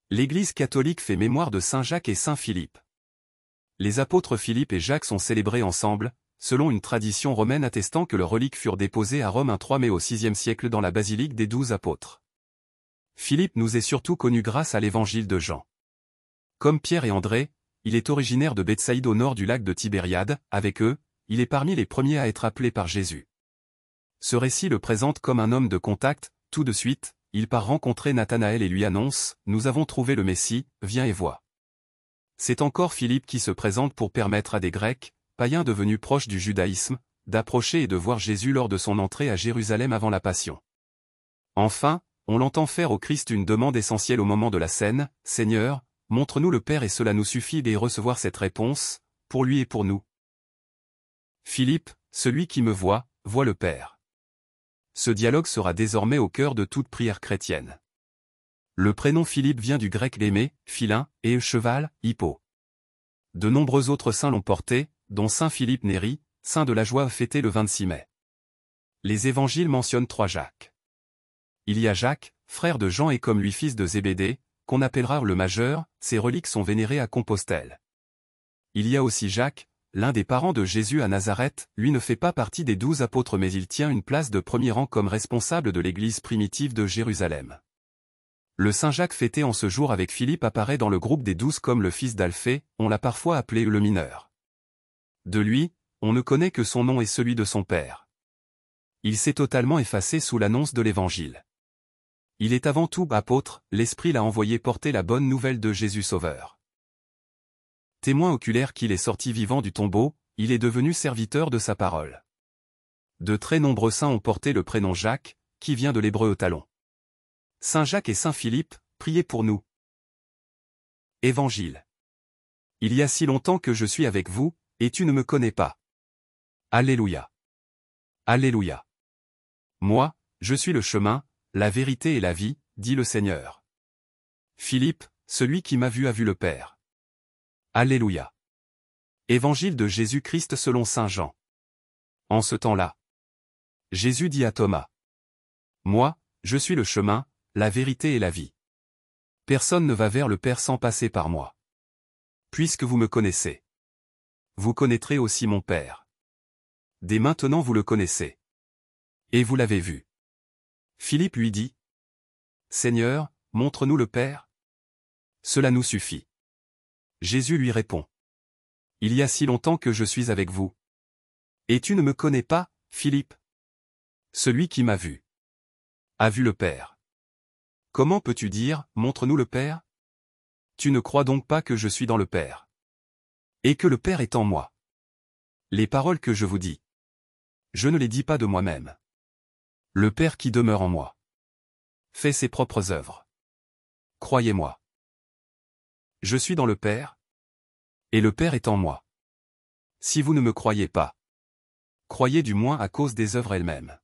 L'Église catholique fait mémoire de Saint Jacques et Saint Philippe. Les apôtres Philippe et Jacques sont célébrés ensemble, selon une tradition romaine attestant que leurs reliques furent déposées à Rome un 3 mai au VIe siècle dans la basilique des 12 apôtres. Philippe nous est surtout connu grâce à l'évangile de Jean. Comme Pierre et André, il est originaire de Bethsaïde au nord du lac de Tibériade. Avec eux, il est parmi les premiers à être appelé par Jésus. Ce récit le présente comme un homme de contact. Tout de suite, il part rencontrer Nathanaël et lui annonce « Nous avons trouvé le Messie, viens et vois ». C'est encore Philippe qui se présente pour permettre à des Grecs, païens devenus proches du judaïsme, d'approcher et de voir Jésus lors de son entrée à Jérusalem avant la Passion. Enfin, on l'entend faire au Christ une demande essentielle au moment de la scène, « Seigneur, montre-nous le Père et cela nous suffit » et recevoir cette réponse, pour lui et pour nous. Philippe, celui qui me voit, voit le Père. Ce dialogue sera désormais au cœur de toute prière chrétienne. Le prénom Philippe vient du grec l'aimer, philin, et cheval, hippo. De nombreux autres saints l'ont porté, dont saint Philippe Néri, saint de la joie fêté le 26 mai. Les évangiles mentionnent 3 Jacques. Il y a Jacques, frère de Jean et comme lui fils de Zébédée, qu'on appellera le majeur, ses reliques sont vénérées à Compostelle. Il y a aussi Jacques, l'un des parents de Jésus à Nazareth, lui ne fait pas partie des 12 apôtres mais il tient une place de premier rang comme responsable de l'église primitive de Jérusalem. Le Saint Jacques fêté en ce jour avec Philippe apparaît dans le groupe des 12 comme le fils d'Alphée, on l'a parfois appelé le mineur. De lui, on ne connaît que son nom et celui de son père. Il s'est totalement effacé sous l'annonce de l'Évangile. Il est avant tout apôtre, l'Esprit l'a envoyé porter la bonne nouvelle de Jésus Sauveur. Témoin oculaire qu'il est sorti vivant du tombeau, il est devenu serviteur de sa parole. De très nombreux saints ont porté le prénom Jacques, qui vient de l'hébreu talon. Saint Jacques et Saint Philippe, priez pour nous. Évangile. Il y a si longtemps que je suis avec vous, et tu ne me connais pas. Alléluia. Alléluia. Moi, je suis le chemin, la vérité et la vie, dit le Seigneur. Philippe, celui qui m'a vu a vu le Père. Alléluia. Évangile de Jésus-Christ selon saint Jean. En ce temps-là, Jésus dit à Thomas. Moi, je suis le chemin, la vérité et la vie. Personne ne va vers le Père sans passer par moi. Puisque vous me connaissez, vous connaîtrez aussi mon Père. Dès maintenant vous le connaissez. Et vous l'avez vu. Philippe lui dit. Seigneur, montre-nous le Père. Cela nous suffit. Jésus lui répond. Il y a si longtemps que je suis avec vous. Et tu ne me connais pas, Philippe? Celui qui m'a vu a vu le Père. Comment peux-tu dire, montre-nous le Père? Tu ne crois donc pas que je suis dans le Père. Et que le Père est en moi. Les paroles que je vous dis, je ne les dis pas de moi-même. Le Père qui demeure en moi fait ses propres œuvres. Croyez-moi. Je suis dans le Père, et le Père est en moi. Si vous ne me croyez pas, croyez du moins à cause des œuvres elles-mêmes.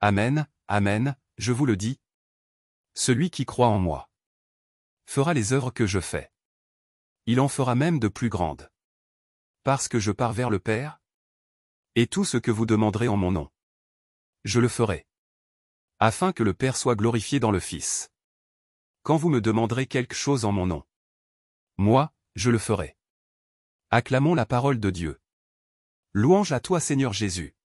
Amen, amen, je vous le dis. Celui qui croit en moi fera les œuvres que je fais. Il en fera même de plus grandes. Parce que je pars vers le Père, et tout ce que vous demanderez en mon nom, je le ferai. Afin que le Père soit glorifié dans le Fils. Quand vous me demanderez quelque chose en mon nom, moi, je le ferai. Acclamons la parole de Dieu. Louange à toi Seigneur Jésus.